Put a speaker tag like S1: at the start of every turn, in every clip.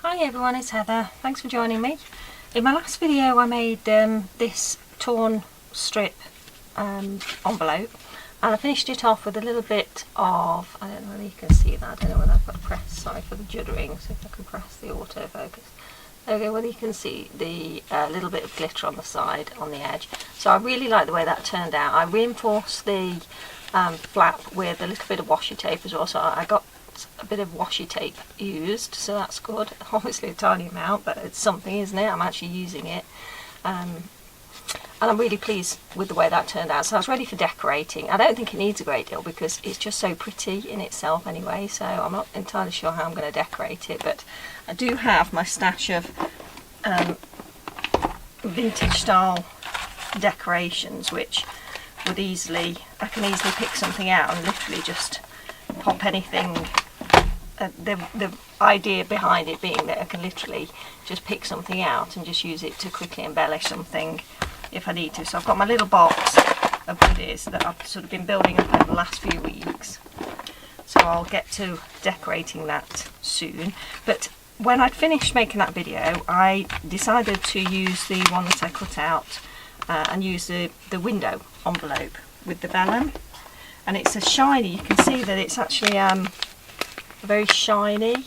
S1: Hi everyone, it's Heather. Thanks for joining me. In my last video I made this torn strip envelope, and I finished it off with a little bit of, I don't know whether you can see that, I don't know whether I've got to press, sorry for the juddering, so if I can press the autofocus. There we go, whether you can see the little bit of glitter on the side, on the edge. So I really like the way that turned out. I reinforced the flap with a little bit of washi tape as well, so I got a bit of washi tape used, so that's good. Obviously a tiny amount, but it's something, isn't it? I'm actually using it, and I'm really pleased with the way that turned out. So I was ready for decorating. I don't think it needs a great deal because it's just so pretty in itself anyway, so I'm not entirely sure how I'm going to decorate it, but I do have my stash of vintage style decorations which would I can easily pick something out and literally just pop anything. The idea behind it being that I can literally just pick something out and just use it to quickly embellish something if I need to. So I've got my little box of goodies that I've sort of been building up over the last few weeks, so I'll get to decorating that soon. But when I'd finished making that video, I decided to use the one that I cut out and use the window envelope with the vellum, and it's a shiny, you can see that it's actually a very shiny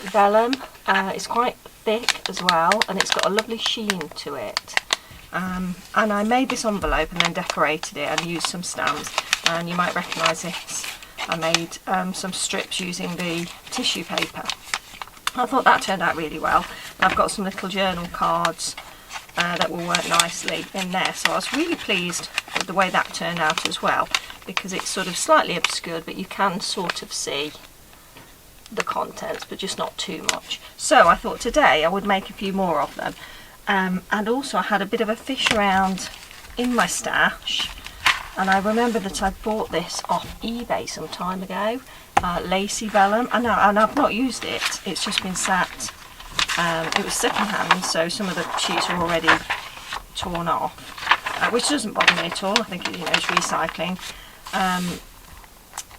S1: vellum. It's quite thick as well, and it's got a lovely sheen to it. And I made this envelope and then decorated it and used some stamps, and you might recognise this. I made some strips using the tissue paper. I thought that turned out really well, and I've got some little journal cards that will work nicely in there, so I was really pleased with the way that turned out as well, because it's sort of slightly obscured, but you can sort of see the contents, but just not too much. So I thought today I would make a few more of them, and also I had a bit of a fish around in my stash, and I remember that I bought this off eBay some time ago, lacy vellum, and I've not used it. It's just been sat. It was second hand, so some of the sheets are already torn off, which doesn't bother me at all. I think it's recycling.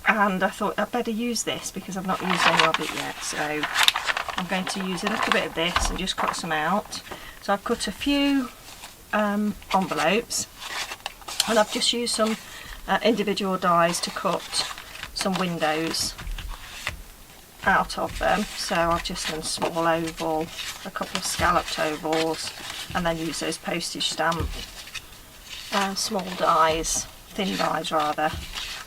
S1: And I thought I'd better use this because I've not used any of it yet, so I'm going to use a little bit of this and just cut some out. So I've cut a few envelopes, and I've just used some individual dies to cut some windows out of them. So I've just done small oval, a couple of scalloped ovals, and then use those postage stamp small dies, thin dies rather.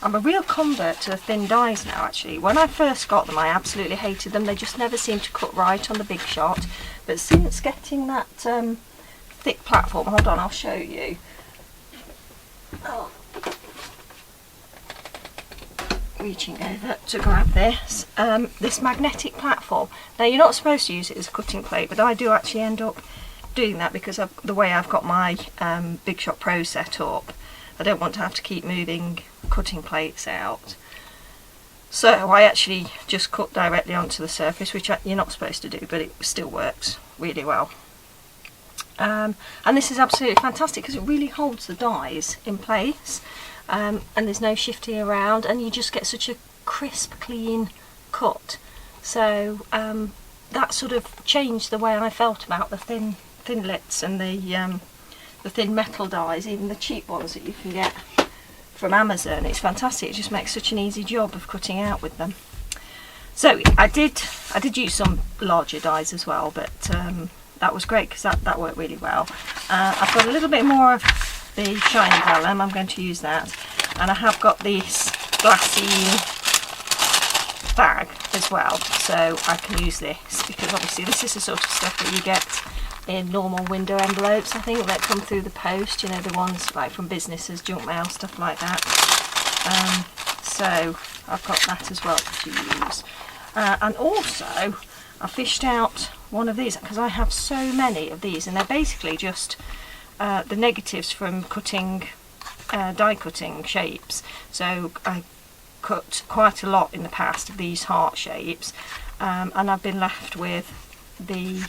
S1: I'm a real convert to the thin dies now actually. When I first got them I absolutely hated them, they just never seemed to cut right on the big shot, but since getting that thick platform, hold on, I'll show you. Oh. Reaching over to grab this, this magnetic platform. Now you're not supposed to use it as a cutting plate, but I do actually end up doing that because of the way I've got my Big Shot Pro set up. I don't want to have to keep moving cutting plates out, so I actually just cut directly onto the surface, which you're not supposed to do, but it still works really well. And this is absolutely fantastic because it really holds the dies in place, and there's no shifting around, and you just get such a crisp, clean cut. So that sort of changed the way I felt about the thin lits and the thin metal dies, even the cheap ones that you can get from Amazon. It's fantastic. It just makes such an easy job of cutting out with them. So I did use some larger dies as well, but that was great because that worked really well. I've got a little bit more of the shiny vellum. I'm going to use that, and I have got this glassine bag as well, so I can use this because obviously this is the sort of stuff that you get in normal window envelopes, I think, that come through the post, you know, the ones like from businesses, junk mail, stuff like that. So I've got that as well to use. And also I fished out one of these because I have so many of these, and they're basically just the negatives from cutting, die cutting shapes. So I cut quite a lot in the past of these heart shapes, and I've been left with the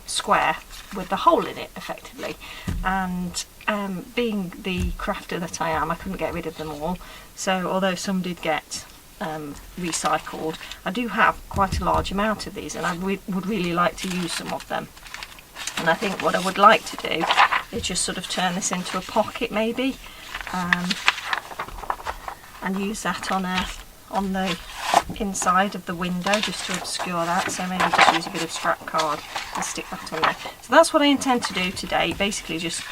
S1: square with the hole in it effectively, and being the crafter that I am, I couldn't get rid of them all, so although some did get recycled. I do have quite a large amount of these, and I would really like to use some of them. And I think what I would like to do is just sort of turn this into a pocket maybe, and use that on the inside of the window just to obscure that. So maybe just use a bit of scrap card and stick that on there. So that's what I intend to do today, basically just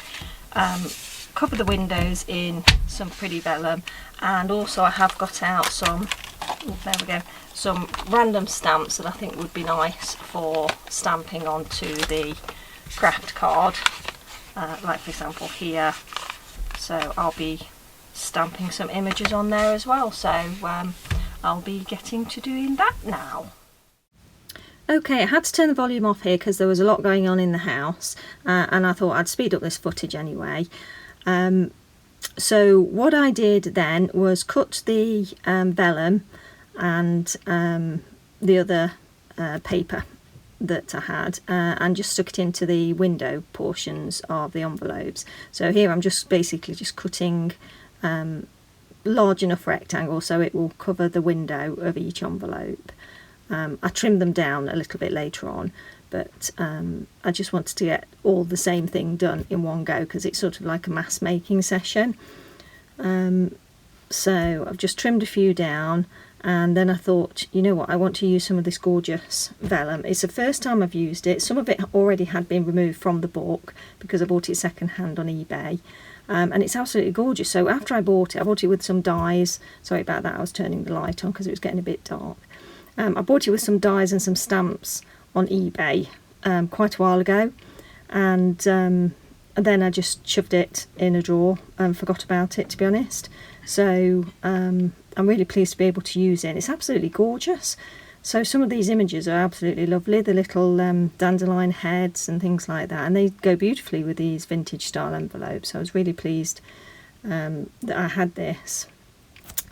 S1: cover the windows in some pretty vellum, and also I have got out some, there we go, some random stamps that I think would be nice for stamping onto the craft card, like for example here. So I'll be stamping some images on there as well, so I'll be getting to doing that now. Okay, I had to turn the volume off here because there was a lot going on in the house, and I thought I'd speed up this footage anyway. So what I did then was cut the vellum and the other paper that I had, and just stuck it into the window portions of the envelopes. So here I'm just basically just cutting large enough rectangle so it will cover the window of each envelope. I trimmed them down a little bit later on, but I just wanted to get all the same thing done in one go because it's sort of like a mass making session. So I've just trimmed a few down, and then I thought, you know what, I want to use some of this gorgeous vellum. It's the first time I've used it. Some of it already had been removed from the book because I bought it second hand on eBay, and it's absolutely gorgeous. So after I bought it with some dyes. Sorry about that, I was turning the light on because it was getting a bit dark. I bought it with some dyes and some stamps on eBay quite a while ago, and then I just shoved it in a drawer and forgot about it, to be honest. So I'm really pleased to be able to use it. It's absolutely gorgeous. So some of these images are absolutely lovely, the little dandelion heads and things like that, and they go beautifully with these vintage style envelopes. So I was really pleased that I had this.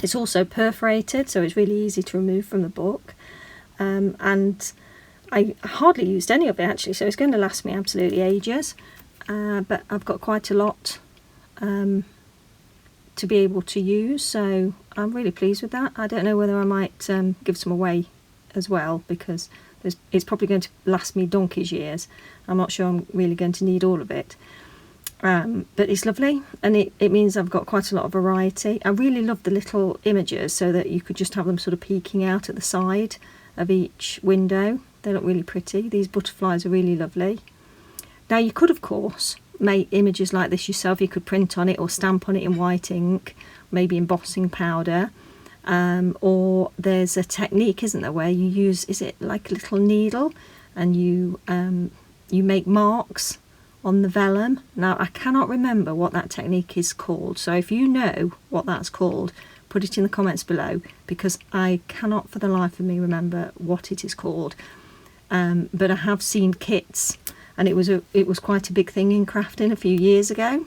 S1: It's also perforated, so it's really easy to remove from the book, and I hardly used any of it actually, so it's going to last me absolutely ages, but I've got quite a lot to be able to use, so I'm really pleased with that. I don't know whether I might give some away as well, because it's probably going to last me donkey's years. I'm not sure I'm really going to need all of it. But it's lovely, and it means I've got quite a lot of variety. I really love the little images so that you could just have them sort of peeking out at the side of each window. They look really pretty. These butterflies are really lovely. Now you could of course make images like this yourself. You could print on it or stamp on it in white ink, maybe embossing powder, or there's a technique, isn't there, where you use, is it like a little needle, and you make marks on the vellum. Now I cannot remember what that technique is called, so if you know what that's called, put it in the comments below, because I cannot for the life of me remember what it is called. But I have seen kits, and it was quite a big thing in crafting a few years ago.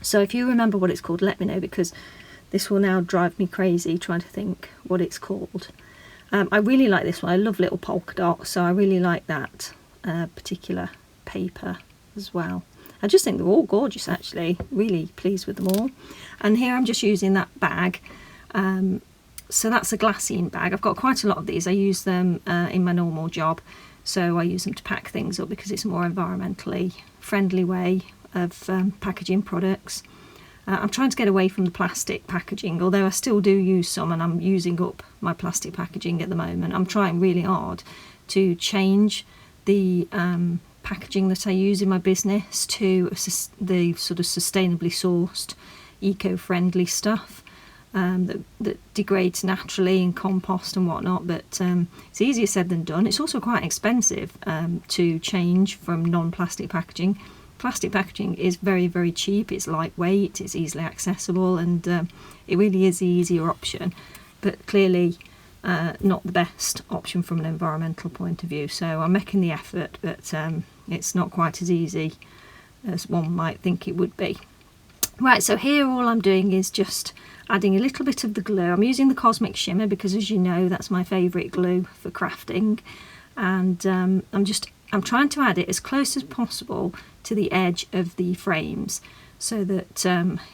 S1: So if you remember what it's called, let me know, because this will now drive me crazy trying to think what it's called. I really like this one. I love little polka dots, so I really like that particular paper as well. I just think they're all gorgeous actually, really pleased with them all. And here I'm just using that bag, so that's a glassine bag. I've got quite a lot of these. I use them in my normal job, so I use them to pack things up because it's a more environmentally friendly way of packaging products. I'm trying to get away from the plastic packaging, although I still do use some, and I'm using up my plastic packaging at the moment. I'm trying really hard to change the packaging that I use in my business to the sort of sustainably sourced, eco-friendly stuff that degrades naturally in compost and whatnot, but it's easier said than done. It's also quite expensive to change from non-plastic packaging. Plastic packaging is very, very cheap, it's lightweight, it's easily accessible, and it really is the easier option, but clearly not the best option from an environmental point of view. So I'm making the effort, but it's not quite as easy as one might think it would be. Right, so here all I'm doing is just adding a little bit of the glue. I'm using the Cosmic Shimmer because, as you know, that's my favourite glue for crafting, and I'm trying to add it as close as possible to the edge of the frames. so that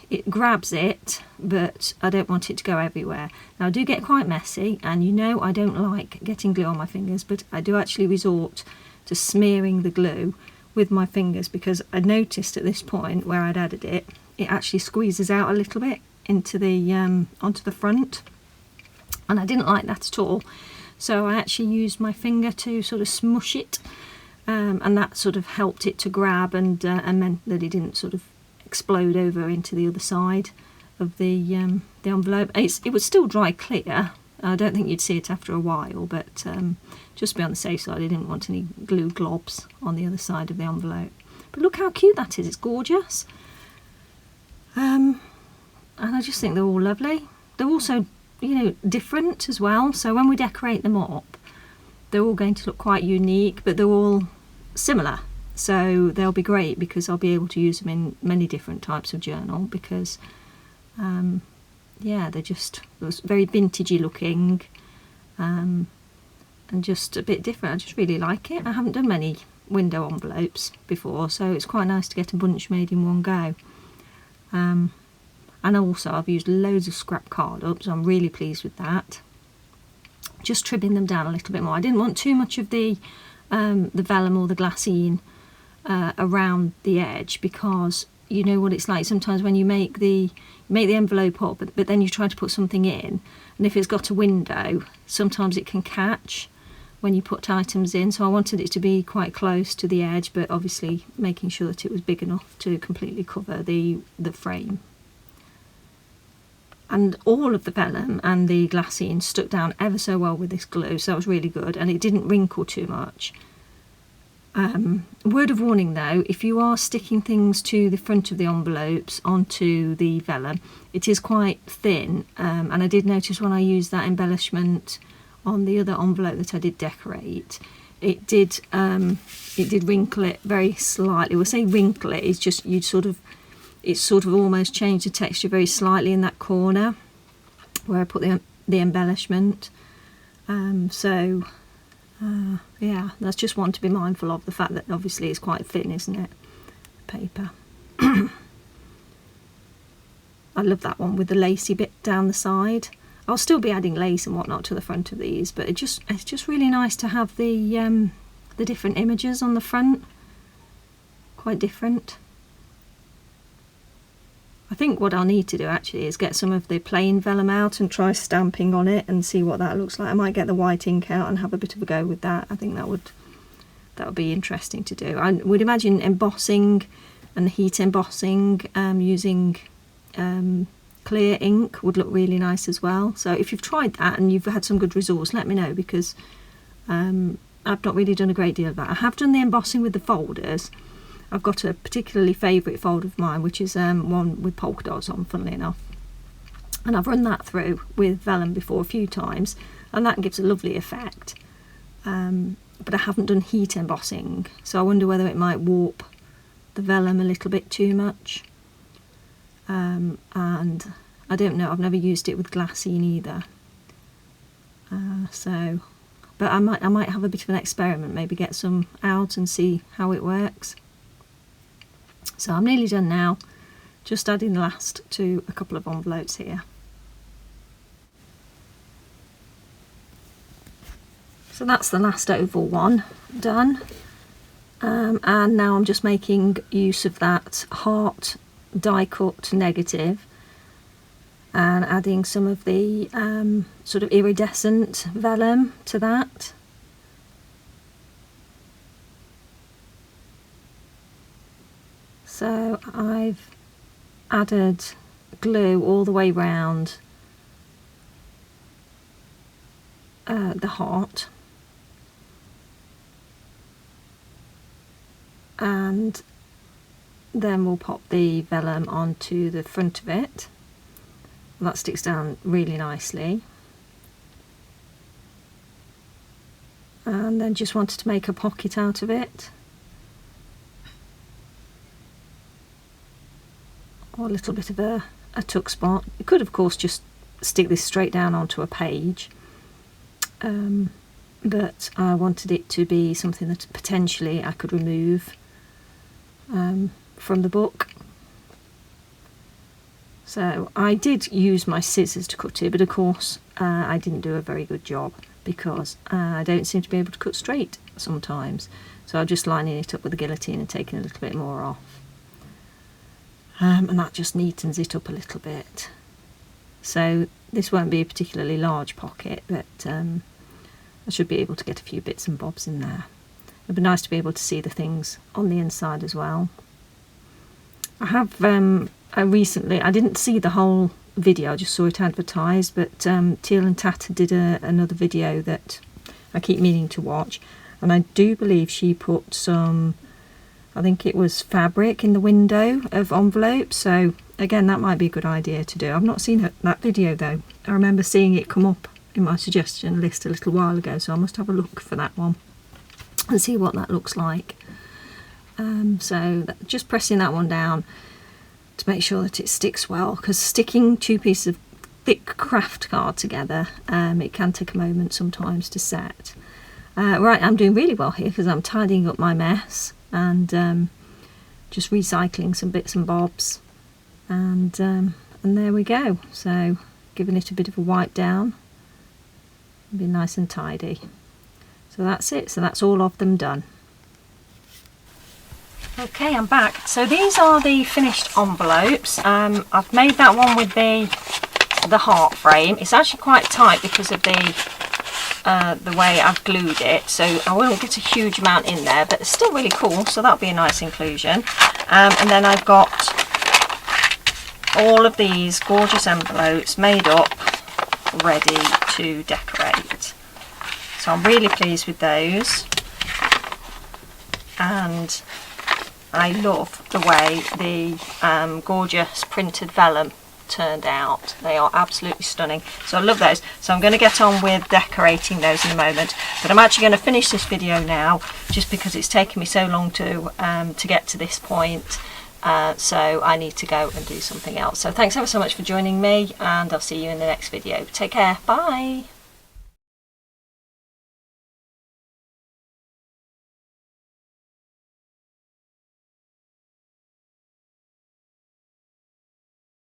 S1: it grabs it, but I don't want it to go everywhere. Now I do get quite messy, and you know I don't like getting glue on my fingers, but I do actually resort to smearing the glue with my fingers, because I noticed at this point where I'd added it, it actually squeezes out a little bit into the onto the front, and I didn't like that at all. So I actually used my finger to sort of smush it, and that sort of helped it to grab, and meant that it didn't sort of explode over into the other side of the envelope. It would still dry clear. I don't think you'd see it after a while, but just to be on the safe side, I didn't want any glue globs on the other side of the envelope. But look how cute that is, it's gorgeous. And I just think they're all lovely. They're also, you know, different as well, so when we decorate them up, they're all going to look quite unique, but they're all similar. So they'll be great because I'll be able to use them in many different types of journal, because yeah, they're just very vintagey looking, and just a bit different. I just really like it. I haven't done many window envelopes before, so it's quite nice to get a bunch made in one go. And also I've used loads of scrap card up, so I'm really pleased with that. Just trimming them down a little bit more. I didn't want too much of the vellum or the glassine around the edge, because you know what it's like sometimes when you make the envelope up, but then you try to put something in, and if it's got a window, sometimes it can catch when you put items in. So I wanted it to be quite close to the edge, but obviously making sure that it was big enough to completely cover the frame. And all of the vellum and the glassine stuck down ever so well with this glue, so that was really good, and it didn't wrinkle too much. Word of warning though, if you are sticking things to the front of the envelopes onto the vellum, it is quite thin, and I did notice when I used that embellishment on the other envelope that I did decorate, it did wrinkle it very slightly. We'll say wrinkle it, it's just it's sort of almost changed the texture very slightly in that corner where I put the embellishment. Yeah, that's just one to be mindful of, the fact that obviously it's quite thin, isn't it, paper. I love that one with the lacy bit down the side. I'll still be adding lace and whatnot to the front of these, but it's just really nice to have the different images on the front. Quite different. I think what I'll need to do actually is get some of the plain vellum out and try stamping on it and see what that looks like. I might get the white ink out and have a bit of a go with that. I think that would be interesting to do. I would imagine embossing and heat embossing using clear ink would look really nice as well. So if you've tried that and you've had some good results, let me know, because I've not really done a great deal of that. I have done the embossing with the folders. I've got a particularly favourite folder of mine, which is one with polka dots on, funnily enough. And I've run that through with vellum before a few times, and that gives a lovely effect. But I haven't done heat embossing, so I wonder whether it might warp the vellum a little bit too much. And I don't know, I've never used it with glassine either. But I might have a bit of an experiment, maybe get some out and see how it works. So I'm nearly done now, just adding the last to a couple of envelopes here. So that's the last oval one done, and now I'm just making use of that heart die cut negative and adding some of the sort of iridescent vellum to that. So I've added glue all the way round the heart, and then we'll pop the vellum onto the front of it. That sticks down really nicely. And then just wanted to make a pocket out of it, or a little bit of a tuck spot. You could of course just stick this straight down onto a page, but I wanted it to be something that potentially I could remove from the book. So I did use my scissors to cut it, but of course I didn't do a very good job because I don't seem to be able to cut straight sometimes. So I'm just lining it up with the guillotine and taking a little bit more off. And that just neatens it up a little bit. So this won't be a particularly large pocket, but I should be able to get a few bits and bobs in there. It'd be nice to be able to see the things on the inside as well. I have I didn't see the whole video, I just saw it advertised, but Teal and Tata did another video that I keep meaning to watch, and I do believe she put some, I think it was fabric in the window of envelopes, so again that might be a good idea to do. I've not seen that video though. I remember seeing it come up in my suggestion list a little while ago, so I must have a look for that one and see what that looks like. Just pressing that one down to make sure that it sticks well, because sticking two pieces of thick craft card together, it can take a moment sometimes to set. Right, I'm doing really well here because I'm tidying up my mess and just recycling some bits and bobs, and there we go. So giving it a bit of a wipe down, be nice and tidy. So that's it, so that's all of them done. Okay, I'm back. So these are the finished envelopes. I've made that one with the heart frame. It's actually quite tight because of the way I've glued it, so I won't get a huge amount in there, but it's still really cool, so that'll be a nice inclusion. And then I've got all of these gorgeous envelopes made up, ready to decorate. So I'm really pleased with those, and I love the way the gorgeous printed vellum turned out. They are absolutely stunning, so I love those. So I'm going to get on with decorating those in a moment, but I'm actually going to finish this video now just because it's taken me so long to get to this point. So I need to go and do something else. So thanks ever so much for joining me, and I'll see you in the next video. Take care, bye.